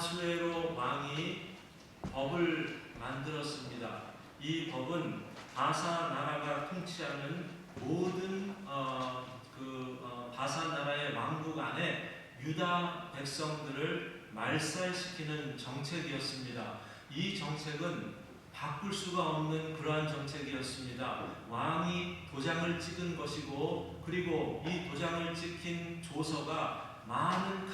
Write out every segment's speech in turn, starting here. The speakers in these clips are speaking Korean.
아하수에로 왕이 법을 만들었습니다. 이 법은 바사 나라가 통치하는 모든 바사 나라의 왕국 안에 유다 백성들을 말살시키는 정책이었습니다. 이 정책은 바꿀 수가 없는 그러한 정책이었습니다. 왕이 도장을 찍은 것이고, 그리고 이 도장을 찍힌 조서가 많은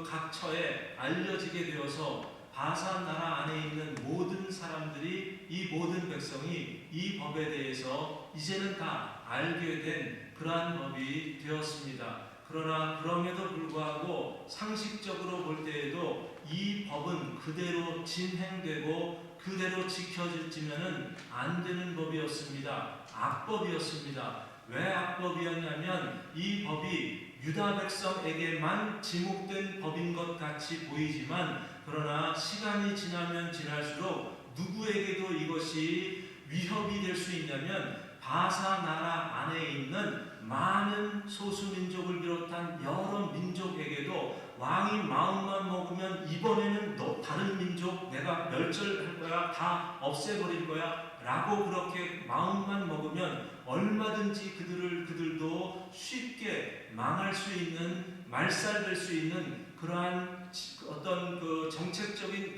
각처에 알려지게 되어서 바사 나라 안에 있는 모든 사람들이, 이 모든 백성이 이 법에 대해서 이제는 다 알게 된 그러한 법이 되었습니다. 그러나 그럼에도 불구하고 상식적으로 볼 때에도 이 법은 그대로 진행되고 그대로 지켜지면은 안 되는 법이었습니다. 악법이었습니다. 왜 악법이었냐면 이 법이 유다 백성에게만 지목된 법인 것 같이 보이지만, 그러나 시간이 지나면 지날수록 누구에게도 이것이 위협이 될 수 있냐면 바사 나라 안에 있는 많은 소수민족을 비롯한 여러 민족에게도 왕이 마음만 먹으면 이번에는 다른 민족 내가 멸절할 거야, 다 없애버릴 거야 라고 그렇게 마음만 먹으면 얼마든지 그들도 쉽게 망할 수 있는, 말살될 수 있는 그러한 어떤 정책적인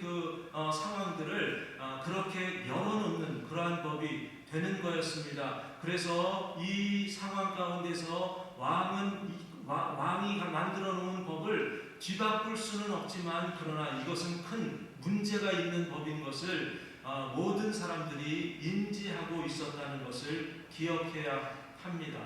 상황들을 그렇게 열어놓는 그러한 법이 되는 거였습니다. 그래서 이 상황 가운데서 왕이 만들어 놓은 법을 뒤바꿀 수는 없지만, 그러나 이것은 큰 문제가 있는 법인 것을 모든 사람들이 인지하고 있었다는 것을 기억해야 합니다.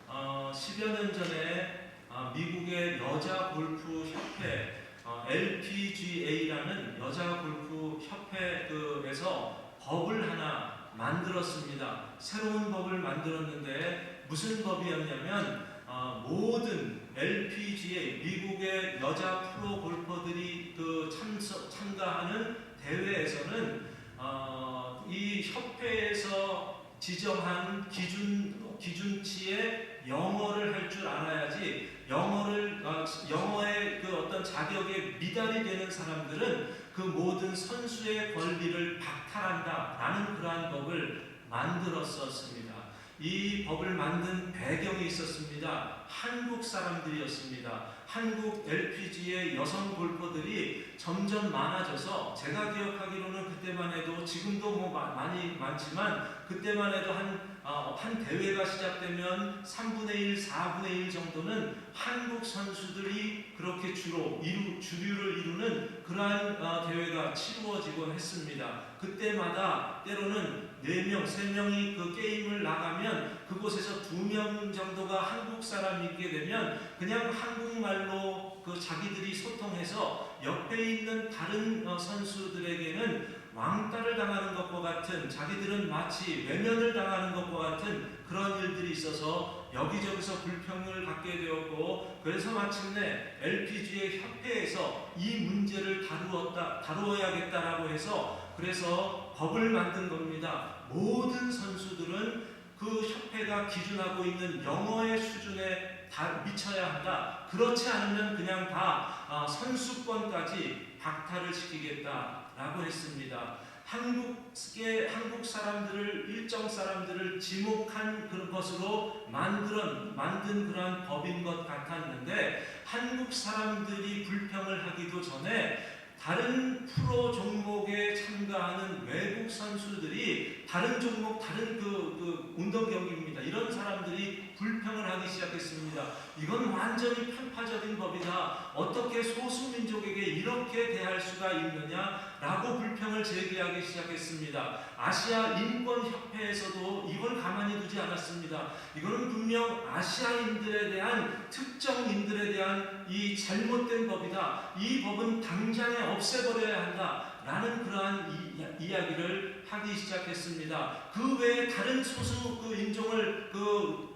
10여 년 전에 미국의 여자 골프 협회 LPGA라는 여자 골프 협회에서 법을 하나 만들었습니다. 새로운 법을 만들었는데 무슨 법이었냐면 모든 LPGA 미국의 여자 프로 골퍼들이 참가하는 대회에서는 이 협회에서 지정한 기준치의 영어를 할 줄 알아야지, 영어의 어떤 자격에 미달이 되는 사람들은 그 모든 선수의 권리를 박탈한다라는 그러한 법을 만들었었습니다. 이 법을 만든 배경이 있었습니다. 한국 사람들이었습니다. 한국 LPGA 여성 골퍼들이 점점 많아져서, 제가 기억하기로는 그때만 해도, 지금도 많지만 그때만 해도 한 대회가 시작되면 3분의 1, 4분의 1 정도는 한국 선수들이 그렇게 주류를 이루는 그러한 대회가 치루어지곤 했습니다. 그때마다 때로는 4명, 3명이 그 게임을 나가면 그곳에서 2명 정도가 한국 사람이 있게 되면 그냥 한국말로 자기들이 소통해서 옆에 있는 다른 선수들에게는 왕따를 당하는 것과 같은, 자기들은 마치 외면을 당하는 것과 같은 그런 일들이 있어서 여기저기서 불평을 갖게 되었고, 그래서 마침내 LPGA 협회에서 이 문제를 다루어야겠다라고 해서 그래서 법을 만든 겁니다. 모든 선수들은 그 협회가 기준하고 있는 영어의 수준에 다 미쳐야 한다. 그렇지 않으면 그냥 다 선수권까지 박탈을 시키겠다라고 했습니다. 한국 사람들을, 일정 사람들을 지목한 그런 것으로 만든 그러한 법인 것 같았는데, 한국 사람들이 불평을 하기도 전에 다른 프로 종목에 참가하는 외국 선수들이, 다른 종목, 다른 운동 경기입니다. 이런 사람들이 불평을 하기 시작했습니다. 이건 완전히 편파적인 법이다. 어떻게 소수민족에게 이렇게 대할 수가 있느냐라고 불평을 제기하기 시작했습니다. 아시아 인권협회에서도 이걸 가만히 두지 않았습니다. 이거는 분명 아시아인들에 대한, 특정인들에 대한 이 잘못된 법이다. 이 법은 당장에 없애버려야 한다라는 그러한 이야기를 하기 시작했습니다. 그 외에 다른 소수 인종을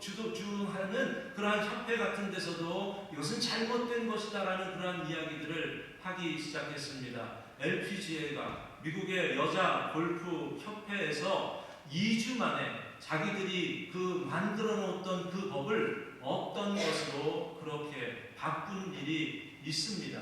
주도하는 그러한 협회 같은 데서도 이것은 잘못된 것이다라는 그러한 이야기들을 하기 시작했습니다. LPGA가 미국의 여자 골프 협회에서 2주 만에 자기들이 만들어 놓았던 그 법을 없던 것으로 그렇게 바꾼 일이 있습니다.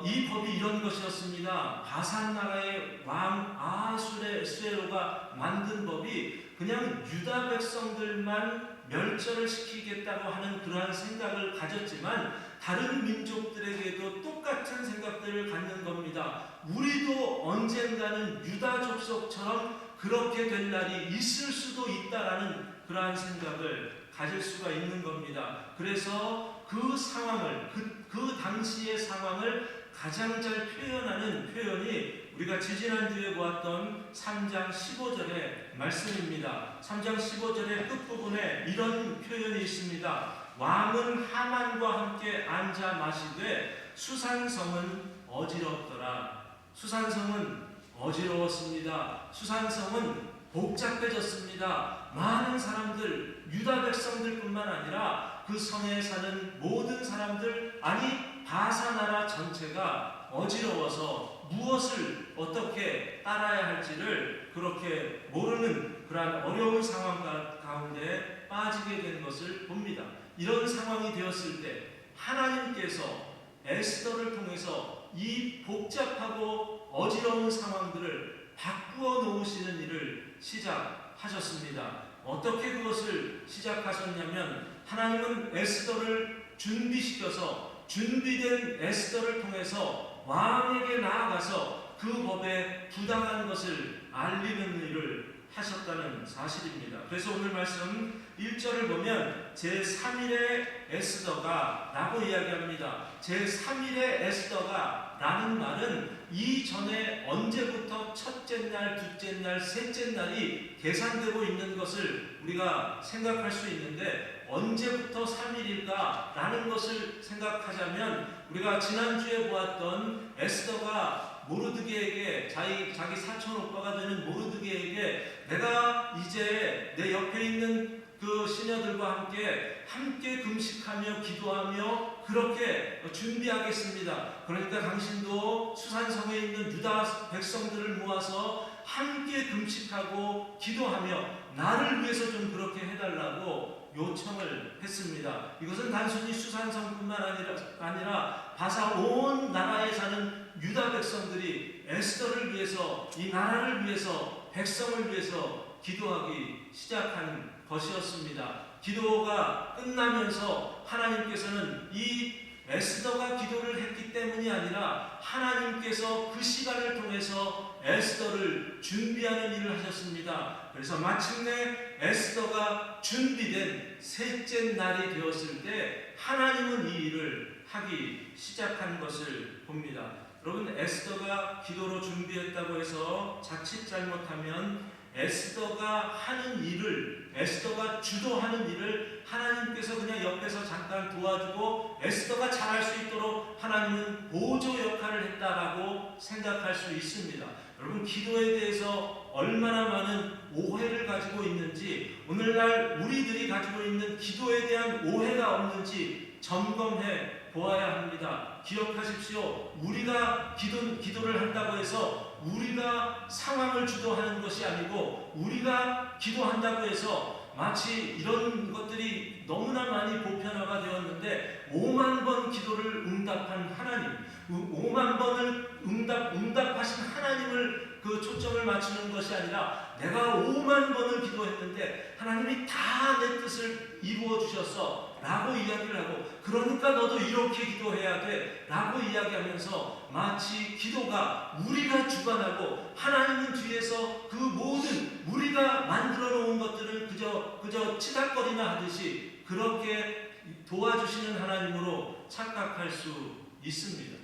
이 법이 이런 것이었습니다. 바산 나라의 왕 아수에로가 만든 법이 그냥 유다 백성들만 멸절을 시키겠다고 하는 그러한 생각을 가졌지만 다른 민족들에게도 똑같은 생각들을 갖는 겁니다. 우리도 언젠가는 유다 족속처럼 그렇게 될 날이 있을 수도 있다라는 그러한 생각을 가질 수가 있는 겁니다. 그래서 그 상황을 그 당시의 상황을 가장 잘 표현하는 표현이 우리가 지지난주에 보았던 3장 15절의 말씀입니다. 3장 15절의 끝부분에 이런 표현이 있습니다. 왕은 하만과 함께 앉아 마시되 수산성은 어지럽더라. 수산성은 어지러웠습니다. 수산성은 복잡해졌습니다. 많은 사람들, 유다 백성들뿐만 아니라 그 성에 사는 모든 사람들, 아니 바사 나라 전체가 어지러워서 무엇을 어떻게 따라야 할지를 그렇게 모르는 그러한 어려운 상황 가운데 빠지게 된 것을 봅니다. 이런 상황이 되었을 때 하나님께서 에스더를 통해서 이 복잡하고 어지러운 상황들을 바꾸어 놓으시는 일을 시작하셨습니다. 어떻게 그것을 시작하셨냐면 하나님은 에스더를 준비시켜서 준비된 에스더를 통해서 왕에게 나아가서 그 법에 부당한 것을 알리는 일을 하셨다는 사실입니다. 그래서 오늘 말씀 1절을 보면 제3일의 에스더가 라고 이야기합니다. 제3일의 에스더가 라는 말은 이전에 언제부터 첫째 날, 둘째 날, 셋째 날이 계산되고 있는 것을 우리가 생각할 수 있는데 언제부터 3일일까 라는 것을 생각하자면 우리가 지난주에 보았던 에스더가 모르드게에게 자기 사촌 오빠가 되는 모르드게에게 내가 이제 내 옆에 있는 그 시녀들과 함께 금식하며 기도하며 그렇게 준비하겠습니다. 그러니까 당신도 수산성에 있는 유다 백성들을 모아서 함께 금식하고 기도하며 나를 위해서 좀 그렇게 해달라고 요청을 했습니다. 이것은 단순히 수산성뿐만 아니라 바사 온 나라에 사는 유다 백성들이 에스더를 위해서 이 나라를 위해서 백성을 위해서 기도하기 시작한 것이었습니다. 기도가 끝나면서 하나님께서는 이 에스더가 기도를 했기 때문이 아니라 하나님께서 그 시간을 통해서 에스더를 준비하는 일을 하셨습니다. 그래서 마침내 에스더가 준비된 셋째 날이 되었을 때 하나님은 이 일을 하기 시작한 것을 봅니다. 여러분, 에스더가 기도로 준비했다고 해서 자칫 잘못하면 에스더가 하는 일을, 에스더가 주도하는 일을 하나님께서 그냥 옆에서 잠깐 도와주고 에스더가 잘할 수 있도록 하나님은 보조 역할을 했다라고 생각할 수 있습니다. 여러분, 기도에 대해서 얼마나 많은 오해를 가지고 있는지, 오늘날 우리들이 가지고 있는 기도에 대한 오해가 없는지 점검해 보아야 합니다. 기억하십시오. 우리가 기도를 한다고 해서 우리가 상황을 주도하는 것이 아니고 우리가 기도한다고 해서 마치 이런 것들이 너무나 많이 보편화가 되었는데 5만 번 기도를 응답한 하나님, 5만 번을 응답하신 하나님을 그 초점을 맞추는 것이 아니라 내가 5만 번을 기도했는데 하나님이 다 내 뜻을 이루어 주셨어 라고 이야기를 하고, 그러니까 너도 이렇게 기도해야 돼 라고 이야기하면서 마치 기도가 우리가 주관하고 하나님은 뒤에서 그 모든 우리가 만들어 놓은 것들을 그저 치닥거리나 하듯이 그렇게 도와주시는 하나님으로 착각할 수 있습니다.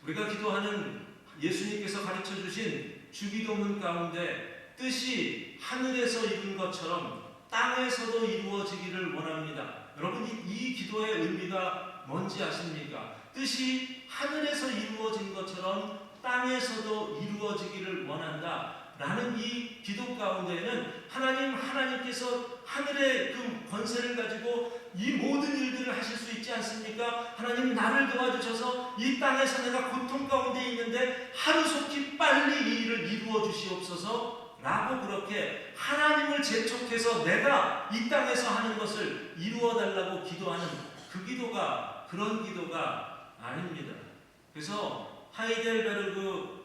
우리가 기도하는 예수님께서 가르쳐 주신 주기도문 가운데 뜻이 하늘에서 이룬 것처럼 땅에서도 이루어지기를 원합니다. 여러분, 이 기도의 의미가 뭔지 아십니까? 뜻이 하늘에서 이루어진 것처럼 땅에서도 이루어지기를 원한다 라는 이 기도 가운데에는 하나님께서 하늘의 그 권세를 가지고 이 모든 일들을 하실 수 있지 않습니까? 하나님, 나를 도와주셔서 이 땅에서 내가 고통 가운데 있는데 하루속히 빨리 이 일을 이루어 주시옵소서 라고 그렇게 하나님을 재촉해서 내가 이 땅에서 하는 것을 이루어 달라고 기도하는 그 기도가 그런 기도가 아닙니다. 그래서 하이델베르그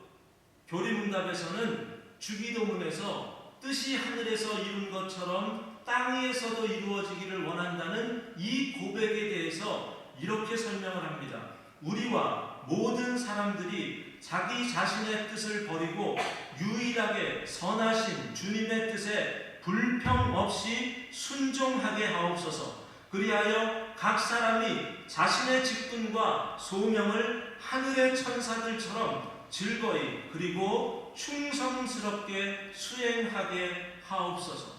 교리문답에서는 주기도문에서 뜻이 하늘에서 이룬 것처럼 땅에서도 이루어지기를 원한다는 이 고백에 대해서 이렇게 설명을 합니다. 우리와 모든 사람들이 자기 자신의 뜻을 버리고 유일하게 선하신 주님의 뜻에 불평 없이 순종하게 하옵소서. 그리하여 각 사람이 자신의 직분과 소명을 하늘의 천사들처럼 즐거이 그리고 충성스럽게 수행하게 하옵소서.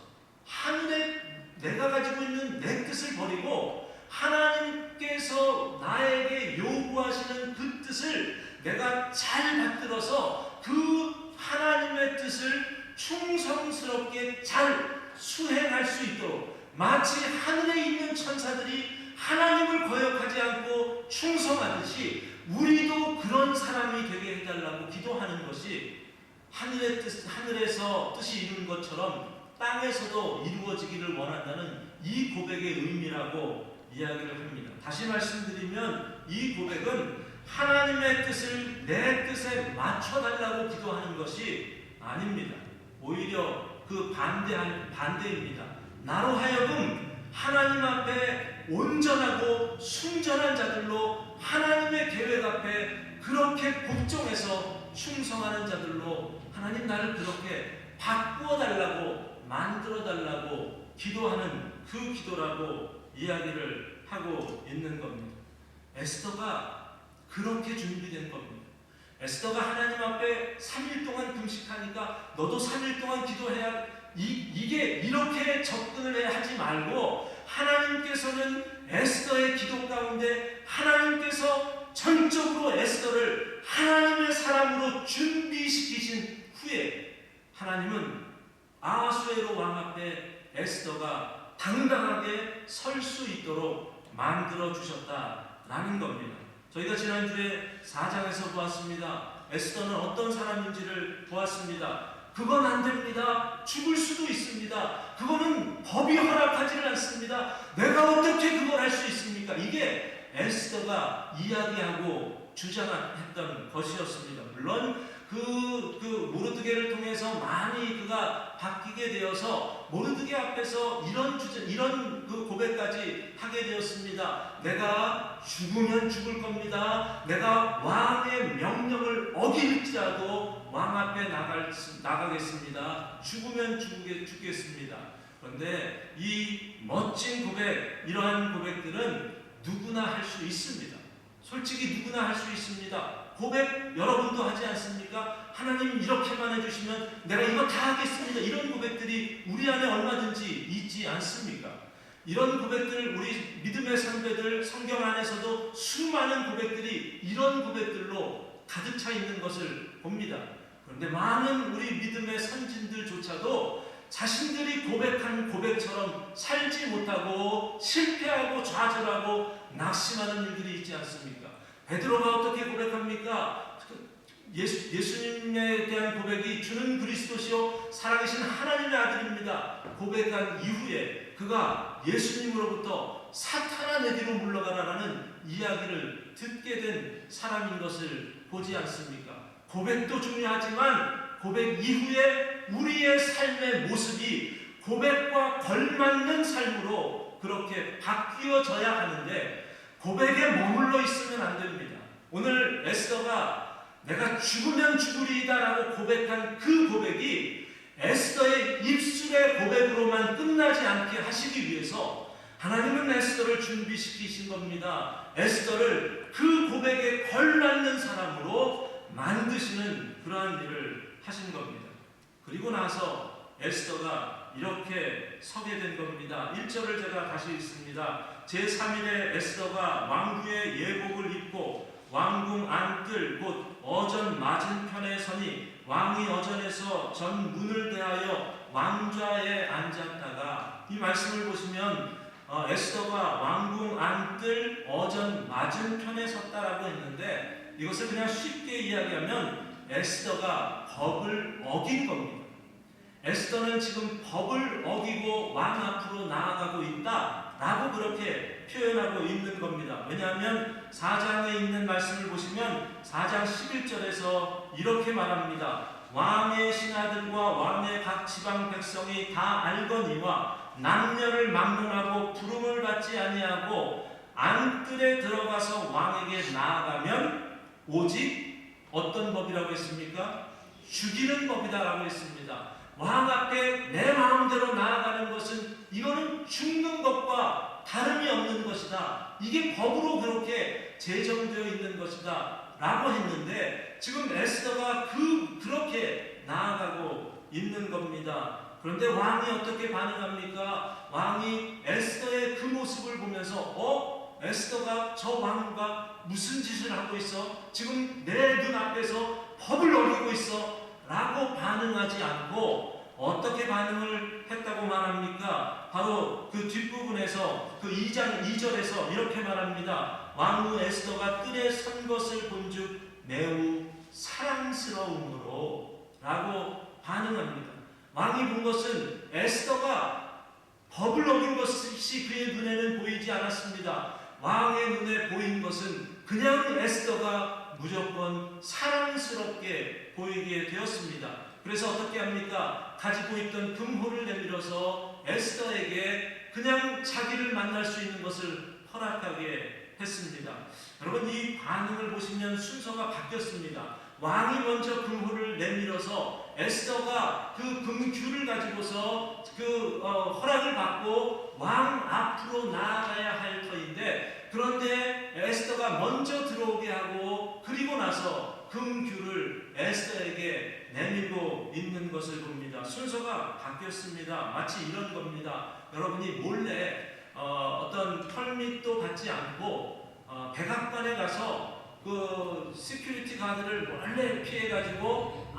하늘에 내가 가지고 있는 내 뜻을 버리고 하나님께서 나에게 요구하시는 그 뜻을 내가 잘 받들어서 그 하나님의 뜻을 충성스럽게 잘 수행할 수 있도록, 마치 하늘에 있는 천사들이 하나님을 거역하지 않고 충성하듯이 우리도 그런 사람이 되게 해달라고 기도하는 것이 하늘에서 뜻이 이룬 것처럼 땅에서도 이루어지기를 원한다는 이 고백의 의미라고 이야기를 합니다. 다시 말씀드리면 이 고백은 하나님의 뜻을 내 뜻에 맞춰달라고 기도하는 것이 아닙니다. 오히려 그 반대입니다. 나로 하여금 하나님 앞에 온전하고 순전한 자들로, 하나님의 계획 앞에 그렇게 복종해서 충성하는 자들로 하나님 나를 그렇게 바꾸어 달라고, 만들어 달라고 기도하는 그 기도라고 이야기를 하고 있는 겁니다. 에스더가 그렇게 준비된 겁니다. 에스더가 하나님 앞에 3일 동안 금식하니까 너도 3일 동안 기도해야, 이게 이렇게 접근을 하지 말고 하나님께서는 에스더의 기도 가운데 하나님께서 전적으로 에스더를 하나님의 사람으로 준비시키신 후에 하나님은 아하수에로 왕 앞에 에스더가 당당하게 설 수 있도록 만들어 주셨다라는 겁니다. 저희가 지난주에 4장에서 보았습니다. 에스더는 어떤 사람인지를 보았습니다. 그건 안 됩니다. 죽을 수도 있습니다. 그거는 법이 허락하지를 않습니다. 내가 어떻게 그걸 할 수 있습니까? 이게 에스더가 이야기하고 주장했던 것이었습니다. 물론 그 모르드게를 통해서 많이 그가 바뀌게 되어서 모르드게 앞에서 이런 그 고백까지 하게 되었습니다. 내가 죽으면 죽을 겁니다. 내가 왕의 명령을 어길지라도 왕 앞에 나가겠습니다. 죽으면 죽겠습니다. 그런데 이 멋진 고백, 이러한 고백들은 누구나 할 수 있습니다. 솔직히 누구나 할 수 있습니다. 고백 여러분도 하지 않습니까? 하나님 이렇게만 해주시면 내가 이거 다 하겠습니다. 이런 고백들이 우리 안에 얼마든지 있지 않습니까? 이런 고백들, 우리 믿음의 선배들 성경 안에서도 수많은 고백들이 이런 고백들로 가득 차 있는 것을 봅니다. 그런데 많은 우리 믿음의 선진들조차도 자신들이 고백한 고백처럼 살지 못하고 실패하고 좌절하고 낙심하는 일들이 있지 않습니까? 베드로가 어떻게 고백합니까? 예수님에 대한 고백이 주는 그리스도시요 살아계신 하나님의 아들입니다. 고백한 이후에 그가 예수님으로부터 사탄아 내 뒤로 물러가라라는 이야기를 듣게 된 사람인 것을 보지 않습니까? 고백도 중요하지만 고백 이후에 우리의 삶의 모습이 고백과 걸맞는 삶으로 그렇게 바뀌어져야 하는데 고백에 머물러 있으면 안 됩니다. 오늘 에스더가 내가 죽으면 죽으리이다라고 고백한 그 고백이 에스더의 입술의 고백으로만 끝나지 않게 하시기 위해서 하나님은 에스더를 준비시키신 겁니다. 에스더를 그 고백에 걸맞는 사람으로 만드시는 그러한 일을 하신 겁니다. 그리고 나서 에스더가 이렇게 서게 된 겁니다. 1절을 제가 다시 읽습니다. 제3일에 에스더가 왕궁의 예복을 입고 왕궁 안뜰 곧 어전 맞은편에 서니 왕이 어전에서 전 문을 대하여 왕좌에 앉았다가, 이 말씀을 보시면 에스더가 왕궁 안뜰 어전 맞은편에 섰다라고 했는데 이것을 그냥 쉽게 이야기하면 에스더가 법을 어긴 겁니다. 에스더는 지금 법을 어기고 왕 앞으로 나아가고 있다라고 그렇게 표현하고 있는 겁니다. 왜냐하면 4장에 있는 말씀을 보시면 4장 11절에서 이렇게 말합니다. 왕의 신하들과 왕의 각 지방 백성이 다 알거니와 남녀를 막론하고 부름을 받지 아니하고 안뜰에 들어가서 왕에게 나아가면 오직 어떤 법이라고 했습니까? 죽이는 법이다라고 했습니다. 왕 앞에 내 마음대로 나아가는 것은 이거는 죽는 것과 다름이 없는 것이다. 이게 법으로 그렇게 제정되어 있는 것이다 라고 했는데 지금 에스더가 그렇게 나아가고 있는 겁니다. 그런데 왕이 어떻게 반응합니까? 왕이 에스더의 그 모습을 보면서 에스더가 저 왕과 무슨 짓을 하고 있어? 지금 내 눈앞에서 법을 어기고 있어 라고 반응하지 않고 어떻게 반응을 했다고 말합니까? 바로 그 뒷부분에서 그 2장 2절에서 이렇게 말합니다. 왕후 에스더가 뜰에 선 것을 본즉 매우 사랑스러움으로 라고 반응합니다. 왕이 본 것은 에스더가 법을 어긴 것이 그의 눈에는 보이지 않았습니다. 왕의 눈에 보인 것은 그냥 에스더가 무조건 사랑스럽게 보이게 되었습니다. 그래서 어떻게 합니까? 가지고 있던 금호를 내밀어서 에스더에게 그냥 자기를 만날 수 있는 것을 허락하게 했습니다. 여러분 이 반응을 보시면 순서가 바뀌었습니다. 왕이 먼저 금호를 내밀어서 에스더가 그 금규를 가지고서 허락을 받고 왕 앞으로 나아가야 할 터인데 그런데 에스더가 먼저 들어오게 하고 그리고 나서 금규를 에스더에게 내밀고 있는 것을 봅니다. 순서가 바뀌었습니다. 마치 이런 겁니다. 여러분이 몰래 어떤 펄밋도 받지 않고 백악관에 가서 그 시큐리티 가드를 원래 피해가지고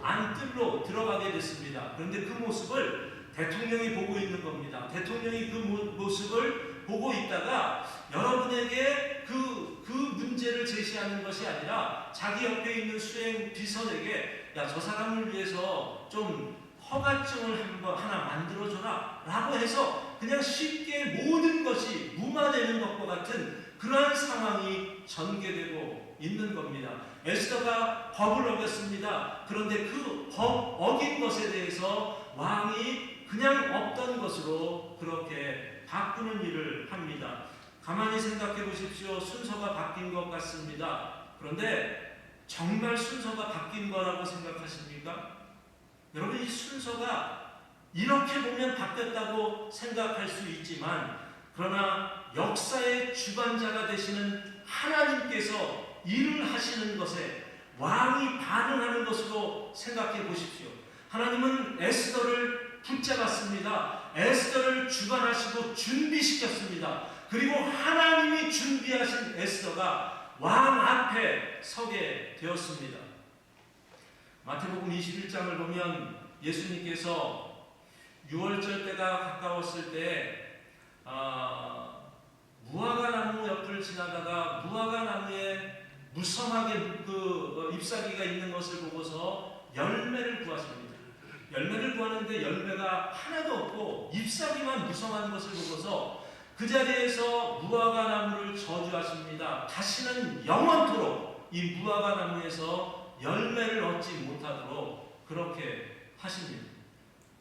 안뜰로 들어가게 됐습니다. 그런데 그 모습을 대통령이 보고 있는 겁니다. 대통령이 그 모습을 보고 있다가 여러분에게 그 문제를 제시하는 것이 아니라 자기 옆에 있는 수행 비서에게 야, 저 사람을 위해서 좀 허가증을 하나 만들어줘라 라고 해서 그냥 쉽게 모든 것이 무마되는 것과 같은 그러한 상황이 전개되고 있는 겁니다. 에스더가 법을 어겼습니다. 그런데 그 법 어긴 것에 대해서 왕이 그냥 없던 것으로 그렇게 바꾸는 일을 합니다. 가만히 생각해 보십시오. 순서가 바뀐 것 같습니다. 그런데 정말 순서가 바뀐 거라고 생각하십니까? 여러분 이 순서가 이렇게 보면 바뀌었다고 생각할 수 있지만 그러나 역사의 주관자가 되시는 하나님께서 일을 하시는 것에 왕이 반응하는 것으로 생각해 보십시오. 하나님은 에스더를 붙잡았습니다. 에스더를 주관하시고 준비시켰습니다. 그리고 하나님이 준비하신 에스더가 왕 앞에 서게 되었습니다. 마태복음 21장을 보면 예수님께서 유월절 때가 가까웠을 때 무화과 나무 옆을 지나다가 무화과 나무에 무성하게 잎사귀가 있는 것을 보고서 열매를 구하십니다. 열매를 구하는데 열매가 하나도 없고 잎사귀만 무성한 것을 보고서 그 자리에서 무화과 나무를 저주하십니다. 다시는 영원토록 이 무화과 나무에서 열매를 얻지 못하도록 그렇게 하십니다.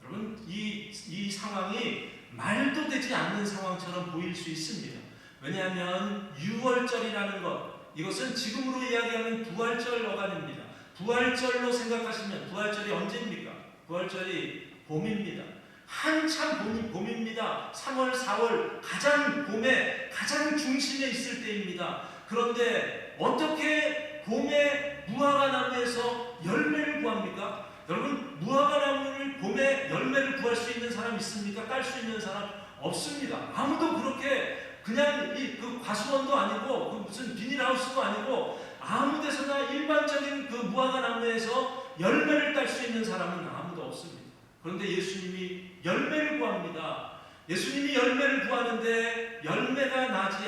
여러분 이 상황이 말도 되지 않는 상황처럼 보일 수 있습니다. 왜냐하면 유월절이라는 것 이것은 지금으로 이야기하는 부활절 어간입니다. 부활절로 생각하시면 부활절이 언제입니까? 부활절이 봄입니다. 한참 봄입니다. 3월, 4월 가장 봄에 가장 중심에 있을 때입니다. 그런데 어떻게 봄에 무화과 나무에서 열매를 구합니까? 여러분 무화과 나무를 봄에 열매를 구할 수 있는 사람 있습니까? 딸 수 있는 사람 없습니다. 아무도 그렇게 그냥 그 과수원도 아니고 그 무슨 비닐하우스도 아니고 아무 데서나 일반적인 그 무화과 나무에서 열매를 딸 수 있는 사람은 아무도 없습니다. 그런데 예수님이 열매를 구합니다. 예수님이 열매를 구하는데 열매가 나지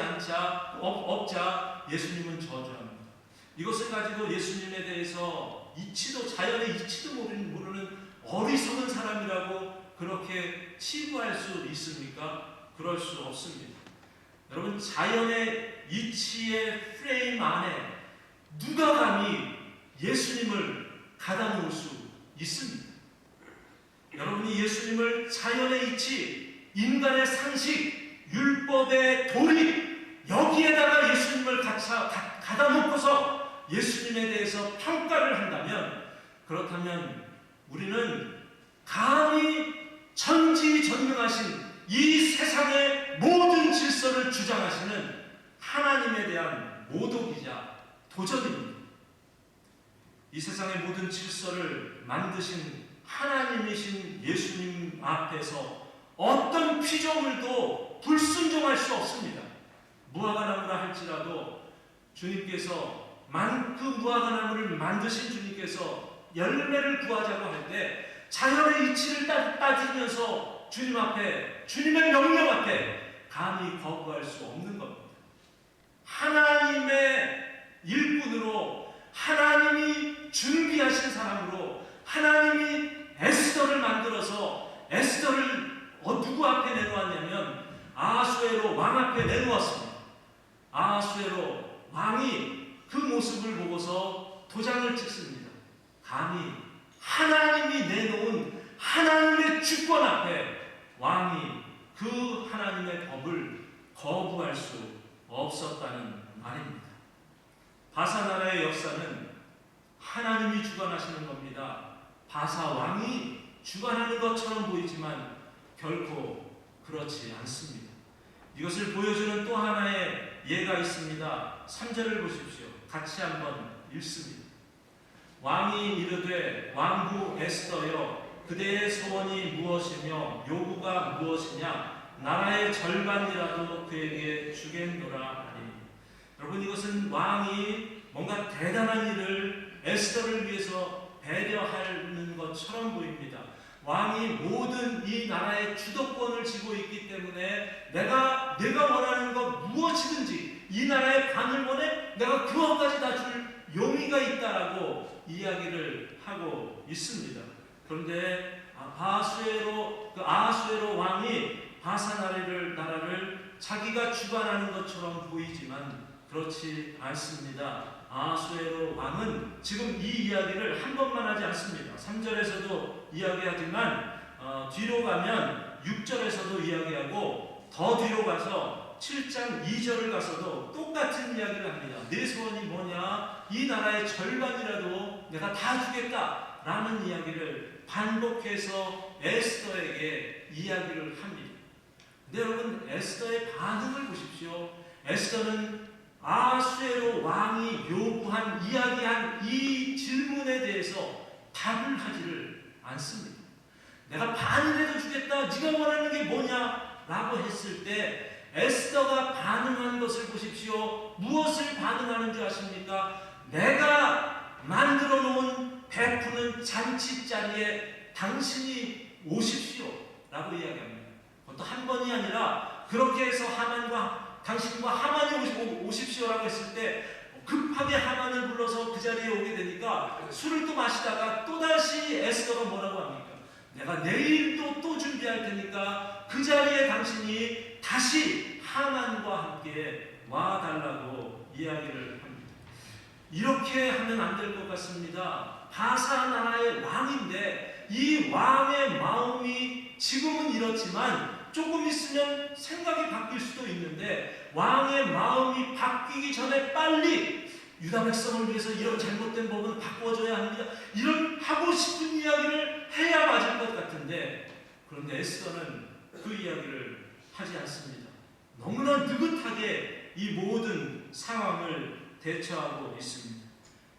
없자 예수님은 저주합니다. 이것을 가지고 예수님에 대해서 자연의 이치도 모르는 어리석은 사람이라고 그렇게 치부할 수 있습니까? 그럴 수 없습니다. 여러분 자연의 이치의 프레임 안에 누가 감히 예수님을 가다 놓을 수 있습니다. 여러분이 예수님을 자연의 이치, 인간의 상식, 율법의 도리, 여기에다가 예수님을 가다 놓고서 예수님에 대해서 평가를 한다면, 그렇다면 우리는 감히 천지전능하신 이 세상의 모든 질서를 주장하시는 하나님에 대한 모독이자 도전입니다. 이 세상의 모든 질서를 만드신 하나님이신 예수님 앞에서 어떤 피조물도 불순종할 수 없습니다. 무화과나무라 할지라도 주님께서 그 무화과나무를 만드신 주님께서 열매를 구하자고 할 때 자연의 이치를 따지면서 주님 앞에, 주님의 명령 앞에 감히 거부할 수 없는 겁니다. 하나님의 일꾼으로, 하나님이 준비하신 사람으로 하나님이 에스더를 만들어서 에스더를 누구 앞에 내놓았냐면 아하수에로 왕 앞에 내놓았습니다. 아하수에로 왕이 그 모습을 보고서 도장을 찍습니다. 감히 하나님이 내놓은 하나님의 주권 앞에 왕이 그 하나님의 법을 거부할 수 없었다는 말입니다. 바사 나라의 역사는 하나님이 주관하시는 겁니다. 바사 왕이 주관하는 것처럼 보이지만 결코 그렇지 않습니다. 이것을 보여주는 또 하나의 예가 있습니다. 3절을 보십시오. 같이 한번 읽습니다. 왕이 이르되 왕후 에스더여, 그대의 소원이 무엇이며 요구가 무엇이냐? 나라의 절반이라도 그에게 주겠노라 하니. 여러분, 이것은 왕이 뭔가 대단한 일을 에스더를 위해서 배려하는 것처럼 보입니다. 왕이 모든 이 나라의 주도권을 쥐고 있기 때문에 내가 원하는 것 무엇이든지 이 나라의 반을 원해 내가 그것까지 다 줄 용의가 있다라고 이야기를 하고 있습니다. 그런데 아하수에로 왕이 바사 나라를 자기가 주관하는 것처럼 보이지만 그렇지 않습니다. 아하수에로 왕은 지금 이 이야기를 한 번만 하지 않습니다. 3절에서도 이야기하지만 뒤로 가면 6절에서도 이야기하고 더 뒤로 가서 7장 2절을 가서도 똑같은 이야기를 합니다. 내 소원이 뭐냐? 이 나라의 절반이라도 내가 다 주겠다 라는 이야기를 반복해서 에스더에게 이야기를 합니다. 근데 여러분, 에스더의 반응을 보십시오. 에스더는 아하수에로 왕이 이야기한 이 질문에 대해서 답을 하지를 않습니다. 내가 반이라도 주겠다, 네가 원하는 게 뭐냐? 라고 했을 때 에스더가 반응한 것을 보십시오. 무엇을 반응하는 줄 아십니까? 내가 만들어 놓은 베푸는 잔치 자리에 당신이 오십시오 라고 이야기합니다. 그것도 한 번이 아니라 그렇게 해서 당신과 하만이 오십시오라고 했을 때 급하게 하만을 불러서 그 자리에 오게 되니까 술을 또 마시다가 또다시 에스더가 뭐라고 합니까? 내가 내일 또 준비할 테니까 그 자리에 당신이 다시 하만과 함께 와달라고 이야기를 합니다. 이렇게 하면 안 될 것 같습니다. 바사 나라의 왕인데 이 왕의 마음이 지금은 이렇지만 조금 있으면 생각이 바뀔 수도 있는데 왕의 마음이 바뀌기 전에 빨리 유다 백성을 위해서 이런 잘못된 법은 바꿔줘야 합니다. 이런 하고 싶은 이야기를 해야 맞을 것 같은데 그런데 에스더는 그 이야기를 하지 않습니다. 너무나 느긋하게 이 모든 상황을 대처하고 있습니다.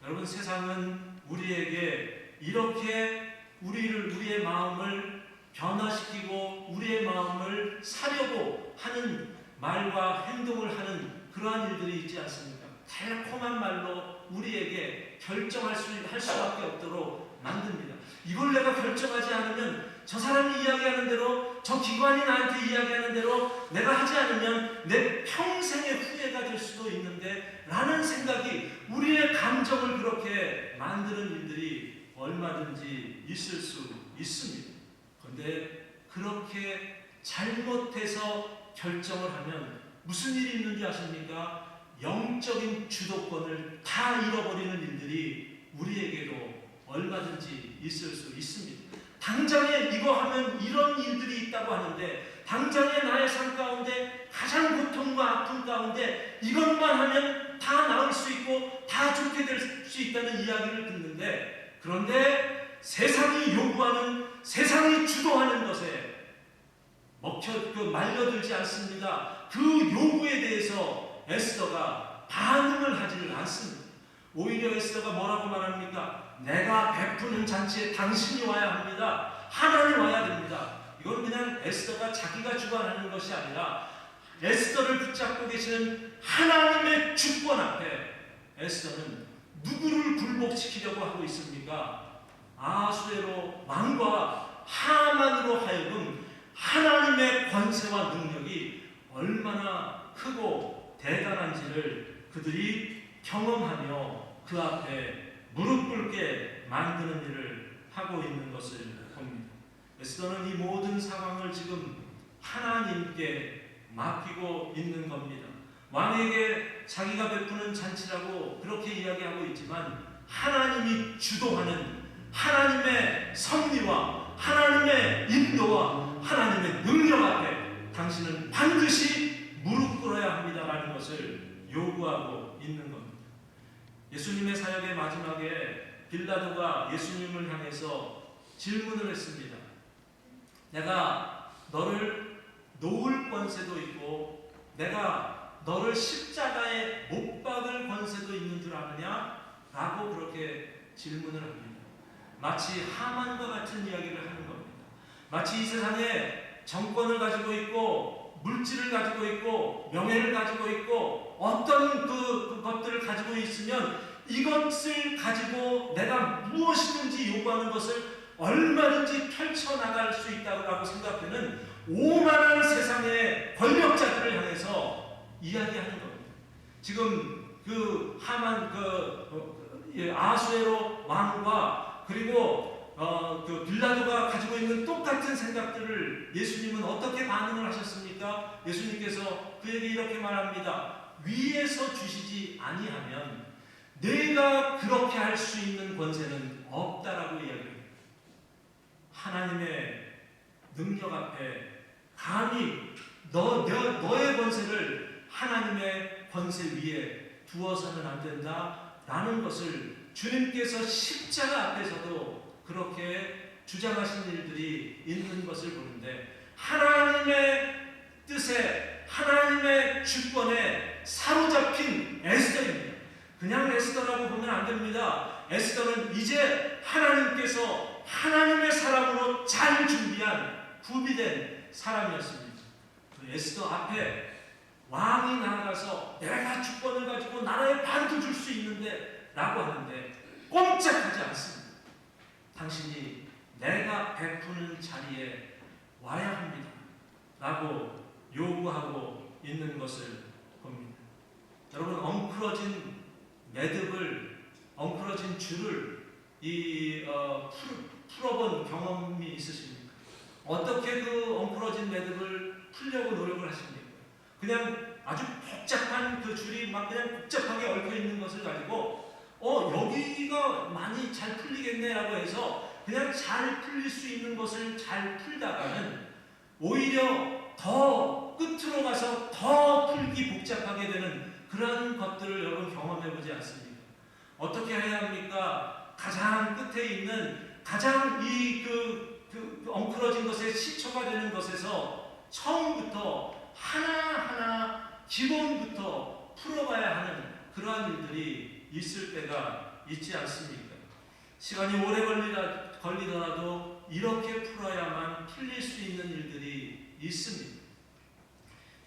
여러분, 세상은 우리에게 이렇게 우리의 마음을 변화시키고 우리의 마음을 사려고 하는 말과 행동을 하는 그러한 일들이 있지 않습니까? 달콤한 말로 우리에게 결정할 수밖에 없도록 만듭니다. 이걸 내가 결정하지 않으면 저 사람이 이야기하는 대로, 저 기관이 나한테 이야기하는 대로 내가 하지 않으면 내 평생의 후회가 될 수도 있는데 라는 생각이 우리의 감정을 그렇게 만드는 일들이 얼마든지 있을 수 있습니다. 그런데 그렇게 잘못해서 결정을 하면 무슨 일이 있는지 아십니까? 영적인 주도권을 다 잃어버리는 일들이 우리에게도 얼마든지 있을 수 있습니다. 당장에 이거 하면 이런 일들이 있다고 하는데, 당장에 나의 삶 가운데 가장 고통과 아픔 가운데 이것만 하면 다 나을 수 있고 다 좋게 될 수 있다는 이야기를 듣는데, 그런데 세상이 요구하는, 세상이 주도하는 것에 말려들지 않습니다. 그 요구에 대해서 에스더가 반응을 하지를 않습니다. 오히려 에스더가 뭐라고 말합니까? 내가 베푸는 잔치에 당신이 와야 합니다. 하나님 와야 됩니다. 이건 그냥 에스더가 자기가 주관하는 것이 아니라 에스더를 붙잡고 계시는 하나님의 주권 앞에 에스더는 누구를 굴복시키려고 하고 있습니까? 아수에로 왕과 하만으로 하여금 하나님의 권세와 능력이 얼마나 크고 대단한지를 그들이 경험하며 그 앞에 무릎 꿇게 만드는 일을 하고 있는 것을 봅니다. 에스더는 이 모든 상황을 지금 하나님께 맡기고 있는 겁니다. 왕에게 자기가 베푸는 잔치라고 그렇게 이야기하고 있지만, 하나님이 주도하는 하나님의 섭리와 하나님의 인도와 하나님의 능력 앞에 당신은 반드시 무릎 꿇어야 합니다라는 것을 요구하고 있는 겁니다. 예수님의 사역의 마지막에 빌라도가 예수님을 향해서 질문을 했습니다. 내가 너를 놓을 권세도 있고 내가 너를 십자가에 못 박을 권세도 있는 줄 아느냐? 라고 그렇게 질문을 합니다. 마치 하만과 같은 이야기를 하는 겁니다. 마치 이 세상에 정권을 가지고 있고 물질을 가지고 있고 명예를 가지고 있고 어떤 그 것들을 가지고 있으면 이것을 가지고 내가 무엇이든지 요구하는 것을 얼마든지 펼쳐나갈 수 있다고 생각되는 오만한 세상의 권력자들을 향해서 이야기하는 겁니다. 지금 그 하만 아수에로 왕과 그리고 그 빌라도가 가지고 있는 똑같은 생각들을 예수님은 어떻게 반응을 하셨습니까? 예수님께서 그에게 이렇게 말합니다. 위에서 주시지 아니하면 내가 그렇게 할 수 있는 권세는 없다라고 이야기합니다. 하나님의 능력 앞에 감히 너의 권세를 하나님의 권세 위에 두어서는 안 된다라는 것을 주님께서 십자가 앞에서도 그렇게 주장하신 일들이 있는 것을 보는데, 하나님의 뜻에 하나님의 주권에 사로잡힌 에스더입니다. 그냥 에스더라고 보면 안 됩니다. 에스더는 이제 하나님께서 하나님의 사람으로 잘 준비한 구비된 사람이었습니다. 그 에스더 앞에 왕이 나아가서 내가 주권을 가지고 나라에 반도 줄 수 있는데 라고 하는데 꼼짝하지 않습니다. 당신이 내가 베푸는 자리에 와야 합니다 라고 요구하고 있는 것을 봅니다. 여러분, 엉클어진 매듭을, 엉클어진 줄을 풀어본 경험이 있으십니까? 어떻게 그 엉클어진 매듭을 풀려고 노력을 하십니까? 그냥 아주 복잡한 그 줄이 막 그냥 복잡하게 얽혀 있는 것을 가지고 여기가 많이 잘 풀리겠네라고 해서 그냥 잘 풀릴 수 있는 것을 잘 풀다가는 오히려 더 끝으로 가서 더 풀기 복잡하게 되는 그런 것들을 여러분 경험해보지 않습니까? 어떻게 해야 합니까? 가장 끝에 있는 가장 그 엉클어진 것에 시초가 되는 것에서 처음부터 하나하나 기본부터 풀어가야 하는 그러한 일들이 있을 때가 있지 않습니까? 시간이 오래 걸리더라도 이렇게 풀어야만 풀릴 수 있는 일들이 있습니다.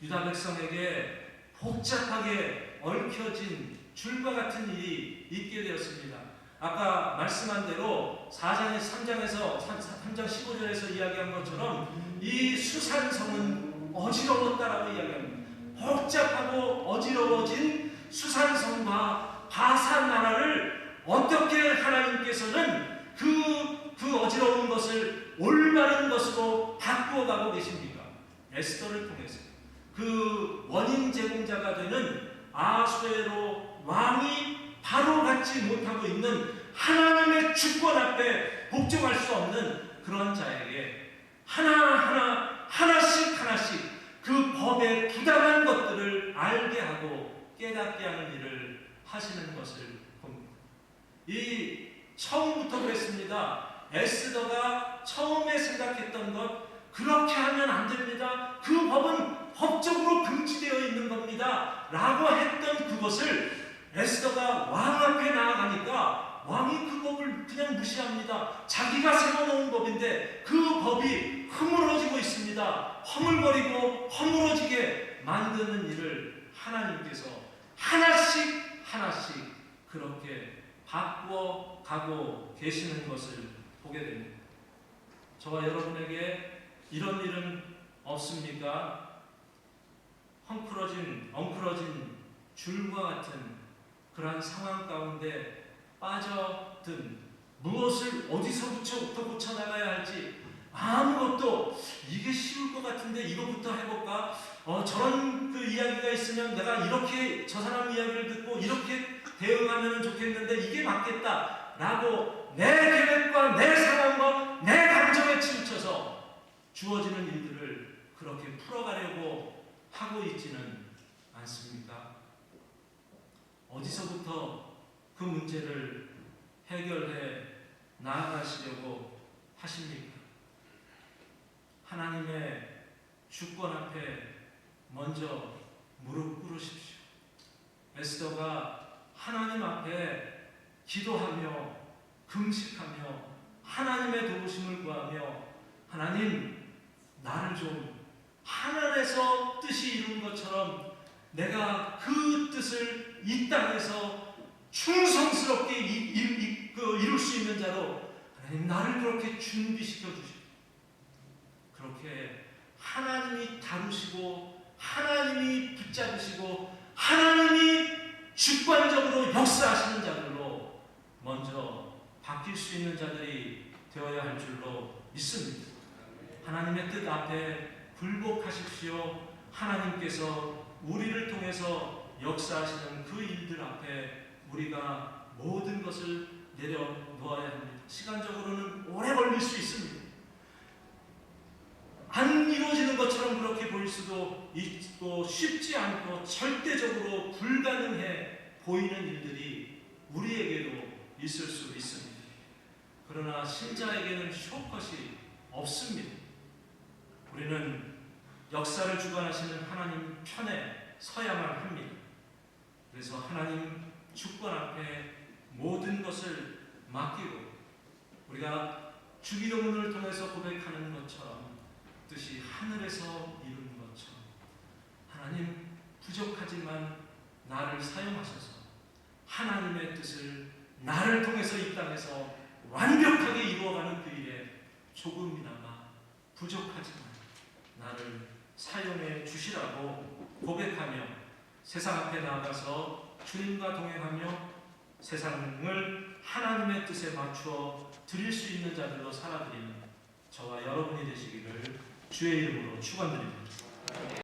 유다 백성에게 복잡하게 얽혀진 줄과 같은 일이 있게 되었습니다. 아까 말씀한 대로 3장 15절에서 이야기한 것처럼 이 수산성은 어지러웠다라고 이야기합니다. 복잡하고 어지러워진 수산성과 바산 나라를 어떻게 하나님께서는 그 어지러운 것을 올바른 것으로 바꾸어 가고 계십니까? 에스더를 통해서 그 원인 제공자가 되는 아수에로 왕이 바로 갖지 못하고 있는 하나님의 주권 앞에 복종할 수 없는 그런 자에게 하나씩 그 법의 부당한 것들을 알게 하고 깨닫게 하는 일을 하시는 것을 봅니다. 이 처음부터 그랬습니다. 에스더가 처음에 생각했던 것, 그렇게 하면 안 됩니다. 그 법은 법적으로 금지되어 있는 겁니다. 라고 했던 그것을 에스더가 왕 앞에 나아가니까 왕이 그 법을 그냥 무시합니다. 자기가 세워놓은 법인데 그 법이 허물어지고 있습니다. 허물거리고 허물어지게 만드는 일을 하나님께서 하나씩 그렇게 바꾸어 가고 계시는 것을 보게 됩니다. 저와 여러분에게 이런 일은 없습니까? 엉클어진 줄과 같은 그러한 상황 가운데 빠져든 무엇을 어디서부터 고쳐나가야 할지 아무것도 이게 쉬울 것 같은데 이거부터 해볼까? 저런 그 이야기가 있으면 내가 이렇게 저 사람 이야기를 듣고 이렇게 대응하면 좋겠는데 이게 맞겠다 라고 내 계획과 내 상황과 내 감정에 치우쳐서 주어지는 일들을 그렇게 풀어가려고 하고 있지는 않습니까? 어디서부터 그 문제를 해결해 나아가시려고 하십니까? 하나님의 주권 앞에 먼저 무릎 꿇으십시오. 에스더가 하나님 앞에 기도하며 금식하며 하나님의 도우심을 구하며 하나님, 나를 좀 하늘에서 뜻이 이룬 것처럼 내가 그 뜻을 이 땅에서 충성스럽게 이룰 수 있는 자로 하나님 나를 그렇게 준비시켜 주시고, 그렇게 하나님이 다루시고 하나님이 붙잡으시고 하나님이 주관적으로 역사하시는 자들로 먼저 바뀔 수 있는 자들이 되어야 할 줄로 믿습니다. 하나님의 뜻 앞에 굴복하십시오. 하나님께서 우리를 통해서 역사하시는 그 일들 앞에 우리가 모든 것을 내려놓아야 합니다. 시간적으로는 오래 걸릴 수 있습니다. 안 이루어지는 것처럼 그렇게 보일 수도 있고 쉽지 않고 절대적으로 불가능해 보이는 일들이 우리에게도 있을 수 있습니다. 그러나 신자에게는 쇼컷이 없습니다. 우리는 역사를 주관하시는 하나님 편에 서야만 합니다. 그래서 하나님 주권 앞에 모든 것을 맡기고 우리가 주기도문을 통해서 고백하는 것처럼 뜻이 하늘에서 이룬 것처럼 하나님, 부족하지만 나를 사용하셔서 하나님의 뜻을 나를 통해서 이 땅에서 완벽하게 이루어가는 그 일에 조금이나마 부족하지만 나를 사용해 주시라고 고백하며 세상 앞에 나아가서 주님과 동행하며 세상을 하나님의 뜻에 맞추어 드릴 수 있는 자들로 살아드리는 저와 여러분이 되시기를 주의 이름으로 축원드립니다.